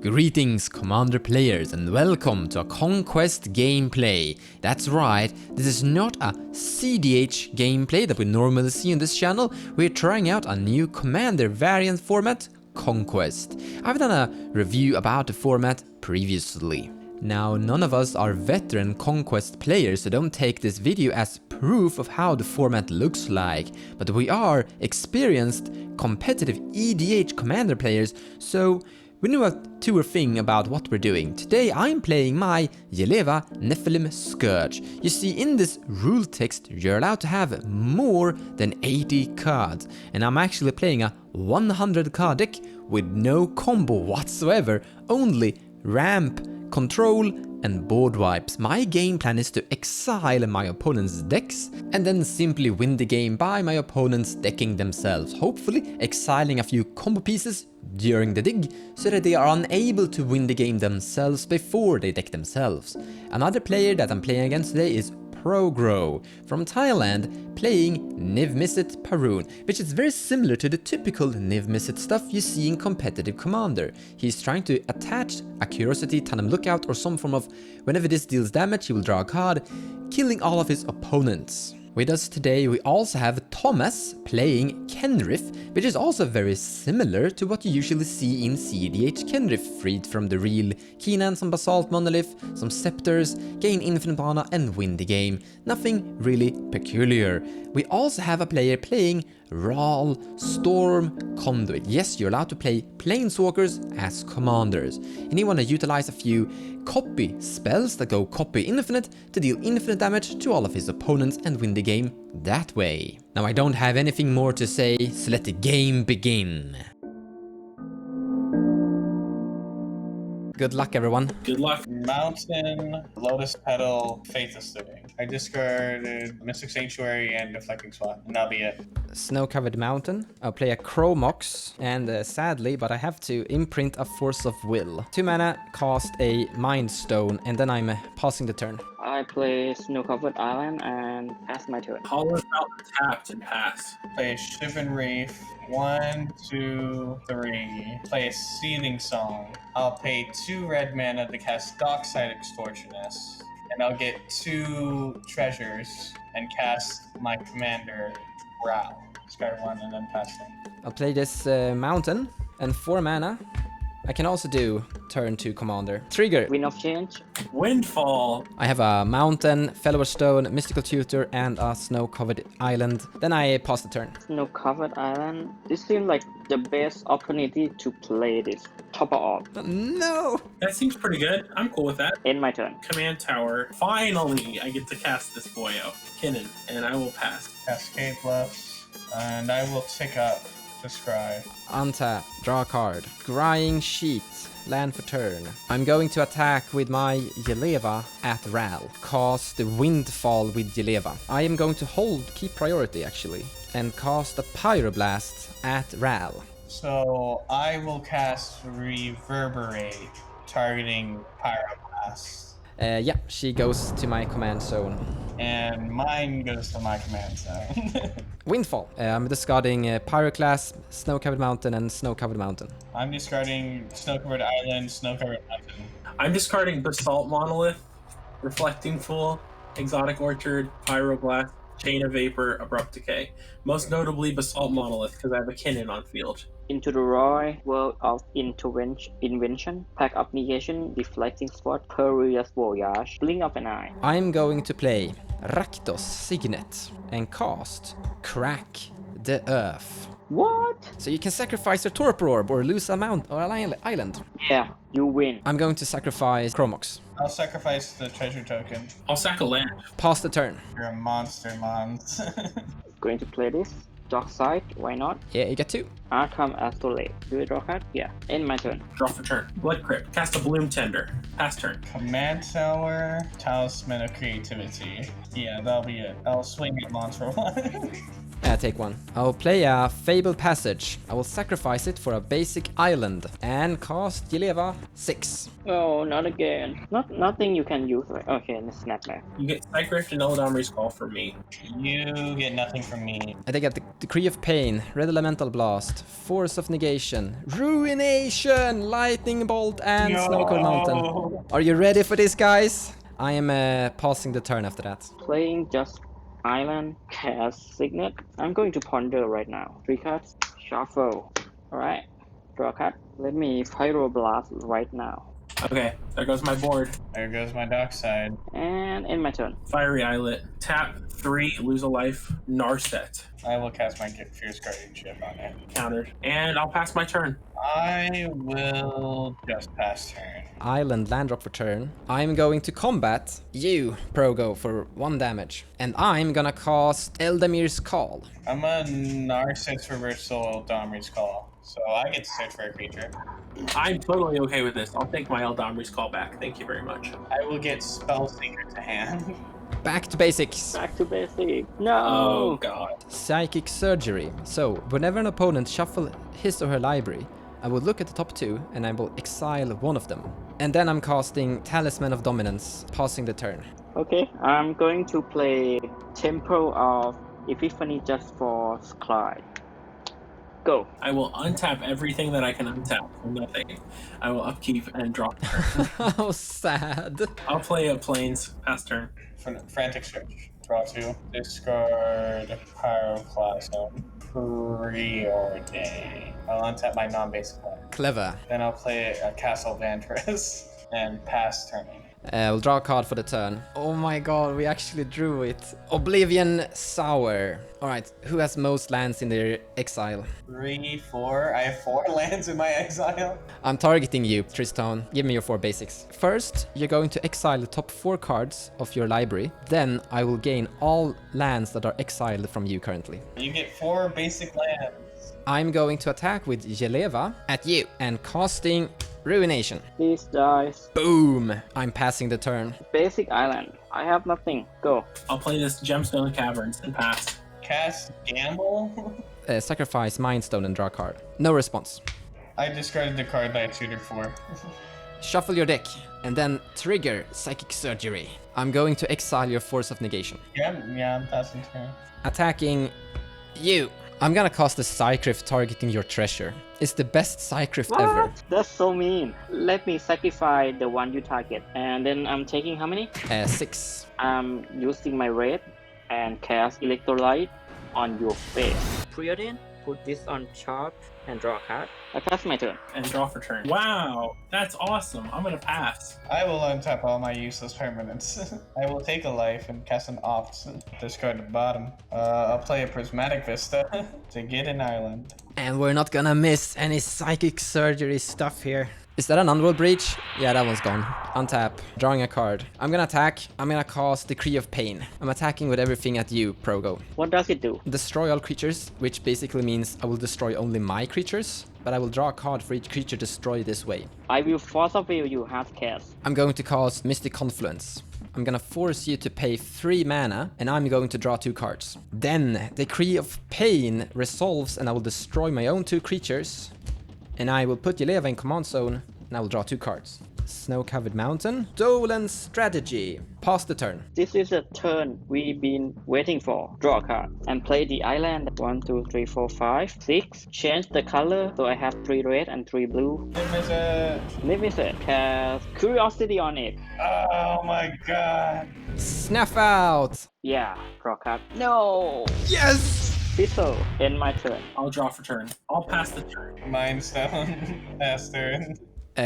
Greetings Commander players and welcome to a Conquest gameplay. That's right, this is not a cEDH gameplay that we normally see on this channel. We're trying out a new Commander variant format, Conquest. I've done a review about the format previously. Now, none of us are veteran Conquest players, so don't take this video as proof of how the format looks like, but we are experienced, competitive EDH Commander players, so we know a tour thing about what we're doing. Today I'm playing my Jeleva Nephilim Scourge. You see, in this rule text you're allowed to have more than 80 cards, and I'm actually playing a 100 card deck with no combo whatsoever, only ramp, control and board wipes. My game plan is to exile my opponent's decks and then simply win the game by my opponents decking themselves, hopefully exiling a few combo pieces during the dig so that they are unable to win the game themselves before they deck themselves. Another player that I'm playing against today is prooggroo from Thailand, playing Niv Mizzet Parun, which is very similar to the typical Niv Mizzet stuff you see in competitive Commander. He's trying to attach a Curiosity, Tandem Lookout or some form of whenever this deals damage he will draw a card, killing all of his opponents. With us today we also have Thomas playing Kenrith, which is also very similar to what you usually see in cEDH Kenrith, freed from the real Keenan, some Basalt Monolith, some Scepters, gain infinite mana and win the game. Nothing really peculiar. We also have a player playing Ral Storm Conduit. Yes, you're allowed to play planeswalkers as commanders, and you want to utilize a few copy spells that go copy infinite to deal infinite damage to all of his opponents and win the game that way. Now I don't have anything more to say, so let the game begin. Good luck, everyone. Good luck. Mountain, Lotus Petal, Faith of Sitting. I discarded Mystic Sanctuary and Deflecting Swat, and that'll be it. Snow-covered mountain. I'll play a Chromox, and sadly, but I have to imprint a Force of Will. 2 mana, cast a Mind Stone, and then I'm passing the turn. I play Snow-Covered Island and pass my turn. Hollow Mountain tapped and pass. Play Shivan Reef. 1, 2, 3. Play a Seething Song. I'll pay 2 red mana to cast Dockside Extortionist, and I'll get 2 treasures and cast my commander, Ral. Discard 1 and then pass them. I'll play this mountain, and 4 mana. I can also do turn 2 commander. Trigger. Wind of Change. Windfall. I have a mountain, Fellow Stone, Mystical Tutor, and a snow-covered island. Then I pass the turn. Snow-Covered Island. This seems like the best opportunity to play this. Topper off. No! That seems pretty good. I'm cool with that. End my turn. Command Tower. Finally, I get to cast this boyo, Kinnan, and I will pass. Cascade Bluffs, and I will tick up the Scry. Untap, draw a card. Scrying Sheet, land for turn. I'm going to attack with my Jeleva at Ral. Cast the Windfall with Jeleva. I am going to hold, keep priority actually, and cast a Pyroblast at Ral. So I will cast Reverberate, targeting Pyroblast. Yeah, she goes to my command zone. And mine goes to my command zone. Windfall. I'm discarding Pyroclast, Snow-Covered Mountain, and Snow-Covered Mountain. I'm discarding Snow-Covered Island, Snow-Covered Mountain. I'm discarding Basalt Monolith, Reflecting Fool, Exotic Orchard, Pyroblast, Chain of Vapor, Abrupt Decay. Most notably Basalt Monolith, because I have a Kinnan on field. Into the Roy World of Invention. Pack of Negation. Deflecting Spot. Perilous Voyage. Blink of an Eye. I'm going to play Rakdos Signet and cast Crack the Earth. What? So you can sacrifice your Torpor Orb or lose a mount or an island. Yeah, you win. I'm going to sacrifice Chromox. I'll sacrifice the treasure token. I'll sack a land. Pass the turn. You're a monster, Mons. Going to play this. Dockside, why not? Yeah, you get 2. Arkham Astrolabe. Do I draw card? Yeah. End my turn. Draw for turn. Blood Crypt. Cast a Bloom Tender. Pass turn. Command Tower. Talisman of Creativity. Yeah, that'll be it. I'll swing at Mons for 1. Take one. I'll play a Fable Passage. I will sacrifice it for a basic island and cast Jeleva 6. Oh, not again. Nothing you can use, right? Okay, let's snap back. You get Cycrift and Eladamri's Call from me. You get nothing from me. I take a Decree of Pain, Red Elemental Blast, Force of Negation, Ruination, Lightning Bolt, and Snow-Cold Mountain. Are you ready for this, guys? I am passing the turn after that. Playing just island, cast Signet. I'm going to ponder right now. 3 cards, shuffle. Alright, draw a card. Let me Pyroblast right now. Okay, there goes my board. There goes my dark side. And in my turn. Fiery Islet. Tap 3, lose a life. Narset. I will cast my Fierce Guardianship on it. Countered. And I'll pass my turn. I will just pass turn. Island land drop for turn. I'm going to combat you, Progo, for 1 damage. And I'm gonna cast Eldamir's Call. I'm a Narset's Reversal Domri's Call. So I get to search for a creature. I'm totally okay with this. I'll take my Eldamri's Call back. Thank you very much. I will get Spellseeker to hand. Back to basics. Back to basic. No! Oh, God. Psychic Surgery. So, whenever an opponent shuffle his or her library, I will look at the top 2 and I will exile one of them. And then I'm casting Talisman of Dominance, passing the turn. Okay, I'm going to play Temple of Epiphany just for Clyde. Go. I will untap everything that I can untap from nothing. I will upkeep and drop. How sad. I'll play a Plains. Pass turn. Frantic Search. Draw 2. Discard Pyroclasm. Preordain. I'll untap my non-basic one. Clever. Then I'll play a Castle Vantress and pass turning. We'll draw a card for the turn. Oh my god, we actually drew it. Oblivion Sour. Alright, who has most lands in their exile? 3, 4. I have 4 lands in my exile. I'm targeting you, TristOWN. Give me your 4 basics. First, you're going to exile the top 4 cards of your library. Then I will gain all lands that are exiled from you currently. You get 4 basic lands. I'm going to attack with Jeleva at you and casting Ruination. These dice. Boom! I'm passing the turn. Basic island. I have nothing. Go. I'll play this Gemstone Caverns and pass. Cast Gamble. Sacrifice Mind Stone and draw a card. No response. I discarded the card that I tutored for. Shuffle your deck and then trigger Psychic Surgery. I'm going to exile your Force of Negation. Yeah, I'm passing turn. Attacking you. I'm gonna cast the Cycrift targeting your treasure. It's the best Cycrift ever. What? That's so mean. Let me sacrifice the one you target. And then I'm taking how many? 6. I'm using my red and cast Electrolyte on your face. Preordain, put this on chart and draw a card. I pass my turn. And draw for turn. Wow, that's awesome. I'm gonna pass. I will untap all my useless permanents. I will take a life and cast an opt. Discard the bottom. I'll play a Prismatic Vista to get an island. And we're not gonna miss any Psychic Surgery stuff here. Is that an Unworld Breach? Yeah, that one's gone. Untap. Drawing a card. I'm gonna attack. I'm gonna cast Decree of Pain. I'm attacking with everything at you, Progo. What does it do? Destroy all creatures, which basically means I will destroy only my creatures, but I will draw a card for each creature destroyed this way. I will force of will you have cast. I'm going to cast Mystic Confluence. I'm gonna force you to pay 3 mana, and I'm going to draw 2 cards. Then, Decree of Pain resolves, and I will destroy my own 2 creatures. And I will put Jeleva in command zone, and I will draw 2 cards. Snow-covered mountain. Stolen strategy. Pass the turn. This is a turn we've been waiting for. Draw a card and play the island. 1, 2, 3, 4, 5, 6. Change the color so I have 3 red and 3 blue. Limited. Cast Curiosity on it. Oh my god. Snuff out. Yeah, draw a card. No. Yes. Fizzle. End my turn. I'll draw for turn. I'll pass the turn. Mind Stone. Pass turn.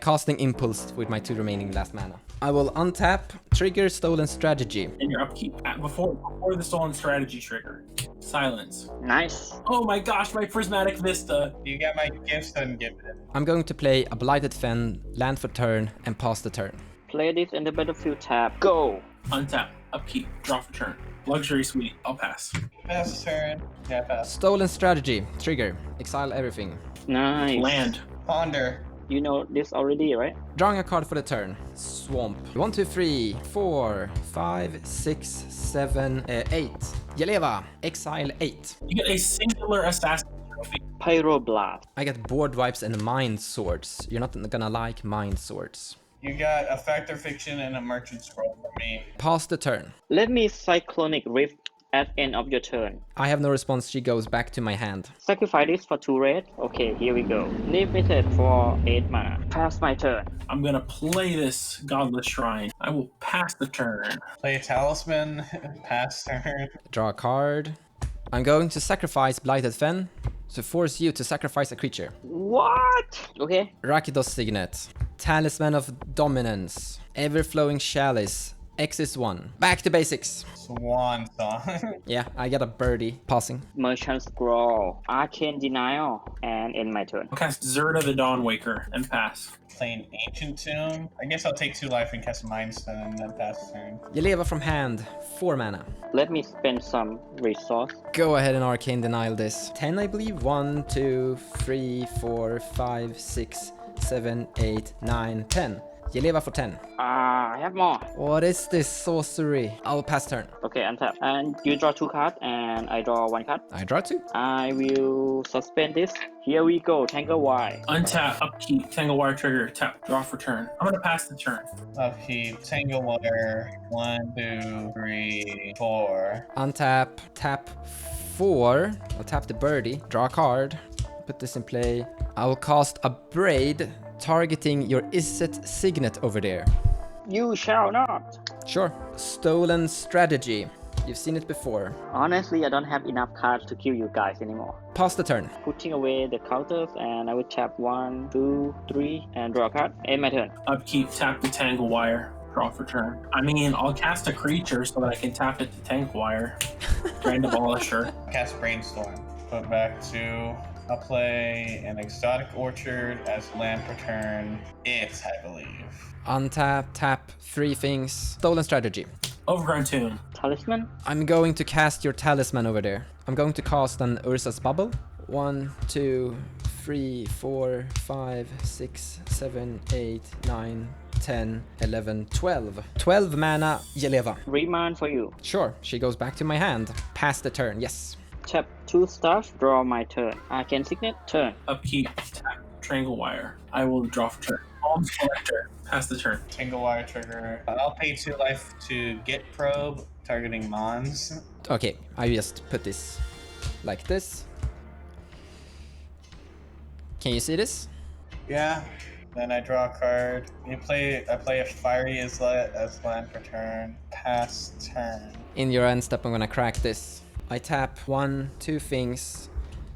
Casting Impulse with my 2 remaining last mana. I will untap, trigger Stolen Strategy. And your upkeep. Before the Stolen Strategy trigger. Silence. Nice. Oh my gosh, my Prismatic Vista. You got my gifts ungifted. I'm going to play a Blighted Fen, land for turn, and pass the turn. Play this in the battlefield tab. Go. Untap. Upkeep. Draw for turn. Luxury Suite. I'll pass. Pass turn. Yeah, pass. Stolen Strategy, trigger, exile everything. Nice. Land. Ponder. You know this already, right? Drawing a card for the turn. Swamp. 1, 2, 3, 4, 5, 6, 7, 8. Jeleva. Exile 8. You get a singular assassin trophy. Pyroblast. I get board wipes and mind swords. You're not gonna like mind swords. You got a Factor Fiction and a Merchant Scroll for me. Pass the turn. Let me Cyclonic Rift at end of your turn. I have no response. She goes back to my hand. Sacrifice this for 2 red. Okay, here we go. Limited for 8 mana. Pass my turn. I'm gonna play this Godless Shrine. I will pass the turn. Play a Talisman, pass turn. Draw a card. I'm going to sacrifice Blighted Fen to force you to sacrifice a creature. What? Okay. Rakdos Signet. Talisman of Dominance. Ever-flowing Chalice. X is 1. Back to basics. Swan Song. Yeah, I get a birdie. Passing. Merchant Scroll. Arcane Denial. And end my turn. I'll cast Zerda the Dawnwaker and pass. Play an Ancient Tomb. I guess I'll take 2 life and cast Mind Stone and then pass turn. Jeleva from hand. 4 mana. Let me spend some resource. Go ahead and Arcane Denial this. 10, I believe. 1, 2, 3, 4, 5, 6, 7, 8, 9, 10. Jeleva for 10. I have more. What is this sorcery? I'll pass turn. Okay, untap. And you draw 2 cards and I draw 1 card. I draw 2. I will suspend this. Here we go. Tangle Y. Untap, upkeep, Tangle Wire trigger, tap, draw for turn. I'm gonna pass the turn. Upkeep, Tangle Wire. 1, 2, 3, 4. Untap, tap 4. I'll tap the birdie. Draw a card. Put this in play. I will cast a braid targeting your Izzet Signet over there. You shall not. Sure. Stolen Strategy. You've seen it before. Honestly, I don't have enough cards to kill you guys anymore. Pass the turn. Putting away the counters and I will tap 1, 2, 3 and draw a card. End my turn. Upkeep, tap the Tangle Wire, draw for turn. I mean, I'll cast a creature so that I can tap it to Tangle Wire. Grand Abolisher. Cast Brainstorm. Put back 2. I'll play an Exotic Orchard as land per turn. It's, I believe. Untap, tap 3 things. Stolen Strategy. Overgrown Tomb. Talisman. I'm going to cast your talisman over there. I'm going to cast an Urza's Bubble. 1, 2, 3, 4, 5, 6, 7, 8, 9, 10, 11, 12. 12 mana, Jeleva. Remand for you. Sure, she goes back to my hand. Pass the turn, yes. Tap 2 stuff. Draw my turn. Arcane Signet. Turn. Upkeep, tap, Tangle Wire. I will draw for turn. Alms Collector, pass the turn. Tangle Wire trigger. I'll pay 2 life to get probe, targeting Mons. Okay, I just put this like this. Can you see this? Yeah. Then I draw a card. I play a Fiery Islet as land per turn. Pass turn. In your end step, I'm gonna crack this. I tap 1, 2 things.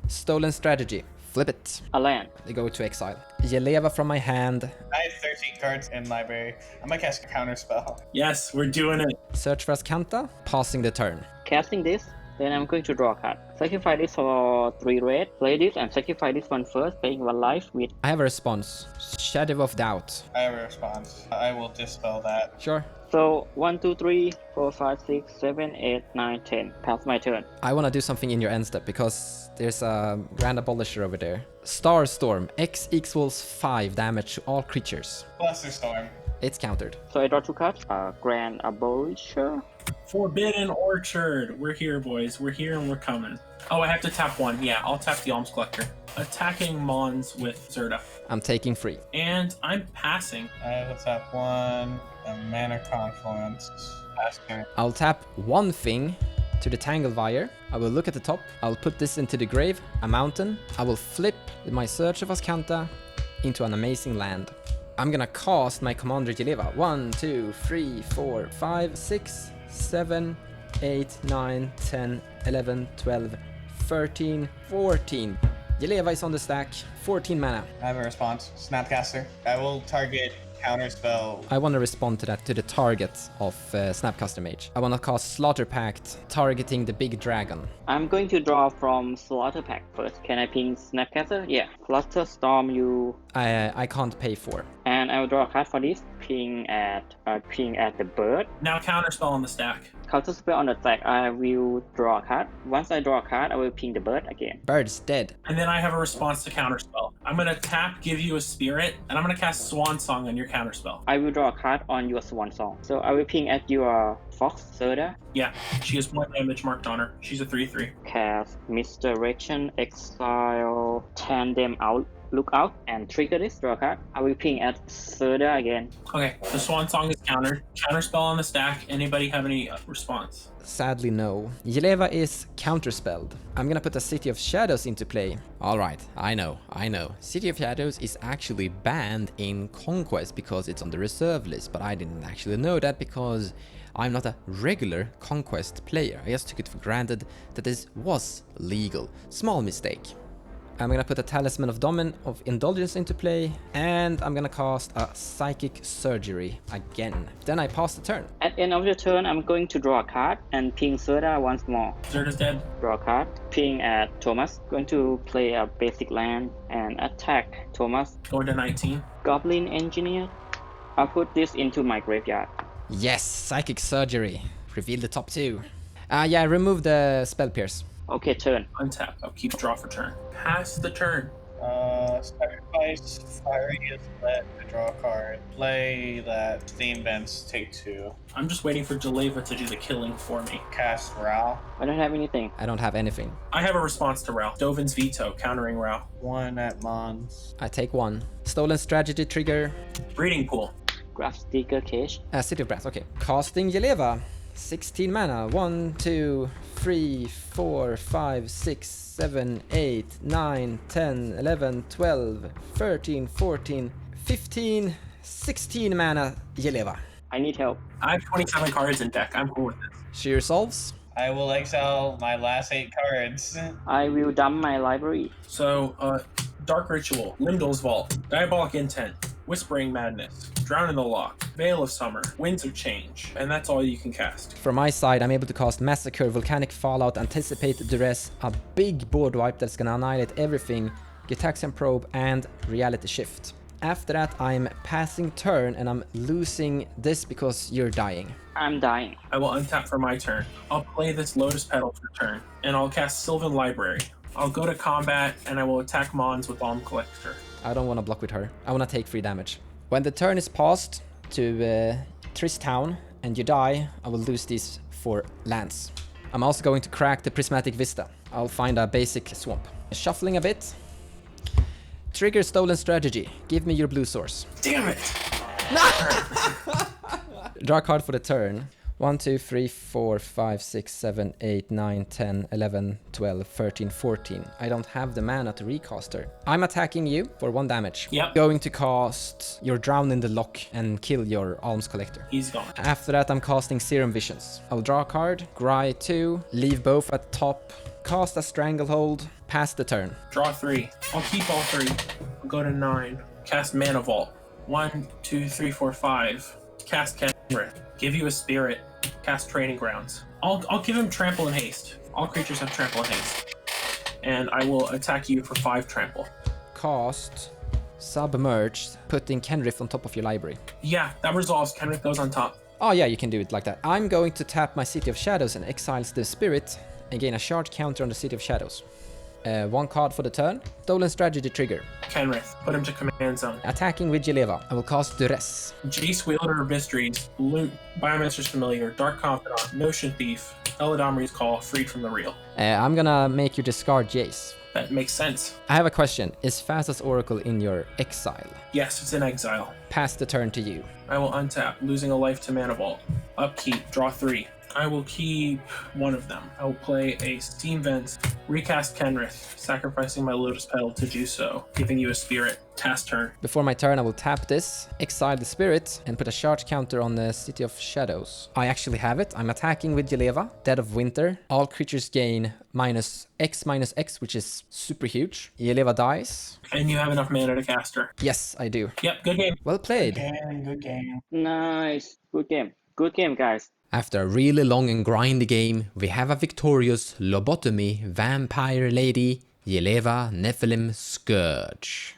Stolen Strategy. Flip it. A land. They go to exile. Jeleva from my hand. I have 13 cards in library. I'm gonna cast a counter spell. Yes, we're doing it. Search for Ascanta. Passing the turn. Casting this. Then I'm going to draw a card. Sacrifice this for 3 red. Play this and sacrifice this one first, paying 1 life with... I have a response. Shadow of Doubt. I have a response. I will dispel that. Sure. So 1, 2, 3, 4, 5, 6, 7, 8, 9, 10. Pass my turn. I want to do something in your end step because there's a Grand Abolisher over there. Starstorm. X equals 5 damage to all creatures. Storm. It's countered. So I draw 2 cards. Grand Abolisher. Forbidden Orchard. We're here, boys. We're here and we're coming. Oh, I have to tap 1. Yeah, I'll tap the Alms Collector. Attacking Mons with Zerda. I'm taking 3. And I'm passing. I have to tap 1. A Mana Confluence. Pass turn. I'll tap 1 thing to the Tangle Wire. I will look at the top. I'll put this into the grave, a mountain. I will flip my Search of Ascanta into an amazing land. I'm gonna cast my Commander Jeleva. 1, 2, 3, 4, 5, 6, 7, 8, 9, 10, 11, 12, 13, 14. Jeleva is on the stack. 14 mana. I have a response. Snapcaster. I will target counterspell. I want to respond to that, to the target of Snapcaster Mage. I want to cast Slaughter Pact, targeting the big dragon. I'm going to draw from Slaughter Pack first. Can I ping Snapcaster? Yeah. Fluster Storm you. I can't pay for. And I will draw a card for this. Ping at the bird. Now counterspell on the stack. Counter spell on the stack. I will draw a card. Once I draw a card, I will ping the bird again. Bird's dead. And then I have a response to counterspell. I'm gonna tap, give you a spirit, and I'm gonna cast Swan Song on your counterspell. I will draw a card on your Swan Song. So I will ping at your Fox Soda. Yeah, she has 1 damage marked on her. She's a 3/3. Cast Misdirection, exile, Tandem out, lookout, and trigger this. Draw a card. I will ping at Soda again. Okay, the Swan Song is countered. Counterspell on the stack. Anybody have any response? Sadly, no. Jeleva is counterspelled. I'm gonna put the City of Shadows into play. Alright, I know. City of Shadows is actually banned in Conquest because it's on the reserve list, but I didn't actually know that because I'm not a regular Conquest player. I just took it for granted that this was legal. Small mistake. I'm gonna put a Talisman of Domin of Indulgence into play, and I'm gonna cast a Psychic Surgery again. Then I pass the turn. At end of your turn, I'm going to draw a card and ping Soda once more. Zerda's dead. Draw a card. Ping at Thomas. Going to play a basic land and attack Thomas. Going to 19. Goblin Engineer. I'll put this into my graveyard. Yes, Psychic Surgery. Reveal the top 2. Yeah, remove the Spell Pierce. Okay, turn. Untap. I'll keep draw for turn. Pass the turn. Sacrifice Fiery is let to draw a card. Play that Steam Vents, take 2. I'm just waiting for Jeleva to do the killing for me. Cast Ral. I don't have anything. I don't have anything. I have a response to Rao. Dovin's Veto, countering Rao. 1 at Mons. I take 1. Stolen Strategy trigger. Breeding Pool. Graph Sticker Cage. City of Brass, okay. Casting Jeleva. 16 mana. 1, 2, 3, 4, 5, 6, 7, 8, 9, 10, 11, 12, 13, 14, 15, 16 mana Jeleva. I need help. I have 27 cards in deck. I'm cool with this. She resolves. I will exile my last 8 cards. I will dump my library. So, Dark Ritual, Limdol's Vault, Diabolic Intent, Whispering Madness, Drown in the Lock, Veil of Summer, Winds of Change, and that's all you can cast. From my side, I'm able to cast Massacre, Volcanic Fallout, Anticipate Duress, a big board wipe that's gonna annihilate everything, Gitaxian Probe, and Reality Shift. After that, I'm passing turn and I'm losing this because you're dying. I'm dying. I will untap for my turn. I'll play this Lotus Petal for turn, and I'll cast Sylvan Library. I'll go to combat, and I will attack Mons with Alm Collector. I don't want to block with her. I want to take 3 damage. When the turn is passed to TristOWN and you die, I will lose these 4 lands. I'm also going to crack the Prismatic Vista. I'll find a basic swamp. Shuffling a bit. Trigger Stolen Strategy. Give me your blue source. Damn it! Draw a card for the turn. 1, 2, 3, 4, 5, 6, 7, 8, 9, 10, 11, 12, 13, 14. I don't have the mana to recast her. I'm attacking you for 1 damage. Yep. Going to cast your Drown in the Lock and kill your Alms Collector. He's gone. After that, I'm casting Serum Visions. I'll draw a card, Gry 2, leave both at top, cast a Stranglehold, pass the turn. Draw 3. I'll keep all 3. I'll go to 9. Cast Mana Vault. 1, 2, 3, 4, 5. Cast Kenrith. Give you a spirit. Cast Training Grounds. I'll give him Trample and Haste. All creatures have Trample and Haste. And I will attack you for 5 Trample. Cast Submerged, putting Kenrith on top of your library. Yeah, that resolves. Kenrith goes on top. Oh yeah, you can do it like that. I'm going to tap my City of Shadows and exiles the spirit and gain a shard counter on the City of Shadows. 1 card for the turn. Stolen Strategy trigger. Kenrith. Put him to command zone. Attacking with Jeleva. I will cast Duress. Jace, Wielder of Mysteries, Loot, Biomancer's Familiar, Dark Confidant, Notion Thief, Eladamri's Call, Freed from the Real. I'm gonna make you discard Jace. That makes sense. I have a question. Is Fastest Oracle in your exile? Yes, it's in exile. Pass the turn to you. I will untap, losing a life to Mana Vault. Upkeep, draw 3. I will keep 1 of them. I will play a Steam Vent, recast Kenrith, sacrificing my Lotus Petal to do so, giving you a spirit. Task turn. Before my turn, I will tap this, exile the spirit, and put a charge counter on the City of Shadows. I actually have it. I'm attacking with Jeleva, Dead of Winter. All creatures gain -X/-X, which is super huge. Jeleva dies. And you have enough mana to cast her. Yes, I do. Yep, good game. Well played. Good game. Nice. Good game. Good game, guys. After a really long and grindy game, we have a victorious Lobotomy Vampire Lady, Jeleva Nephilim Scourge.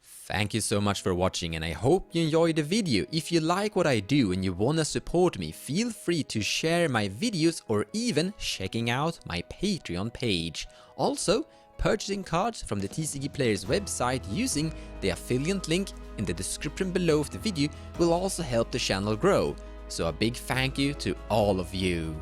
Thank you so much for watching, and I hope you enjoyed the video. If you like what I do and you wanna support me, feel free to share my videos or even checking out my Patreon page. Also, Purchasing cards from the TCG Players website using the affiliate link in the description below of the video will also help the channel grow. So a big thank you to all of you.